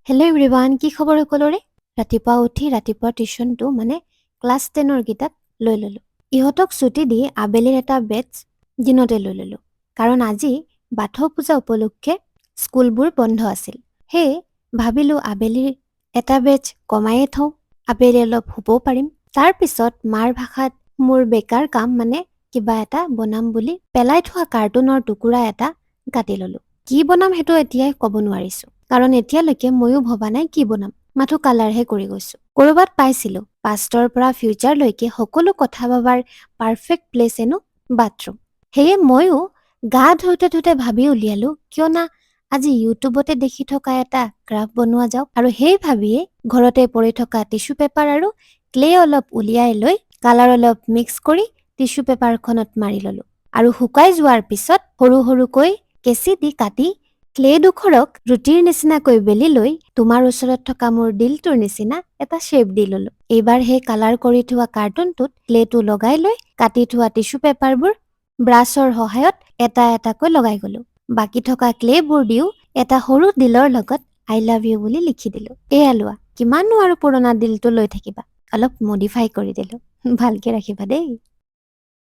Hello' everyone, কি খবৰ সকলোৰে? ৰাতিপুৱা উঠি ৰাতিপুৱা টিউশ্যনটো ক্লাছ 10ৰ কেইটাক লৈ ল'লোঁ। ইহঁতক ছুটি দি আবেলিৰ এটা বেটছ দিনতে লৈ ল'লোঁ। কাৰণ আজি বাথৌ পূজা উপলক্ষে স্কুলবোৰ বন্ধ আছিল। সেয়ে ভাবিলোঁ আবেলিৰ এটা বেটছ কমায়ে থওঁ, আবেলি অলপ শুবও পাৰিম। তাৰ পিছত মাৰ ভাষাত মোৰ বেকাৰ কাম কিবা এটা বনাম বুলি পেলাই থোৱা কাৰ্টুনৰ টুকুৰা এটা কাটি ল'লোঁ। কি বনাম সেইটো এতিয়াই ক'ব নোৱাৰিছোঁ। কাৰণ এতিয়ালৈকে ময়ো ভবা নাই কি বনাম, মাথো কালাৰহে কৰি গৈছোঁ। ক'ৰবাত পাইছিলোঁ পাষ্টৰ পৰা ফিউচাৰলৈকে সকলো কথা ভাবাৰ পাৰফেক্ট প্লেচ হেনো বাথৰুম। সেয়ে ময়ো গা ধুওঁতে ধুওঁতে ভাবি উলিয়ালোঁ কিয় না আজি ইউটিউবতে দেখি থকা এটা ক্ৰাফ্ট বনোৱা যাওক। আৰু সেই ভাবিয়ে ঘৰতে পৰি থকা টিছু পেপাৰ আৰু ক্লে অলপ উলিয়াই লৈ কালাৰ অলপ মিক্স কৰি টিছু পেপাৰখনত মাৰি ল'লোঁ। আৰু শুকাই যোৱাৰ পিছত সৰু সৰুকৈ কেঁচি দি কাটি ক্লে ডোখৰক ৰুটিৰ নিচিনাকৈ বেলি লৈ তোমাৰ ওচৰত থকা মোৰ দিলটোৰ নিচিনা এটা শ্বেপ দি ল'লোঁ। এইবাৰ সেই কালাৰ কৰি থোৱা কাৰ্টুনটোত ক্লেটো লগাই লৈ কাটি থোৱা টিছু পেপাৰবোৰ ব্ৰাছৰ সহায়ত এটা এটাকৈ লগাই গ'লোঁ। বাকী থকা ক্লেবোৰ দিও এটা সৰু দিলৰ লগত আই লাভ ইউ বুলি লিখি দিলোঁ। এয়া লোৱা, কিমাননো আৰু পুৰণা দিলটো লৈ থাকিবা, অলপ মডিফাই কৰি দিলোঁ। ভালকে ৰাখিবা দেই।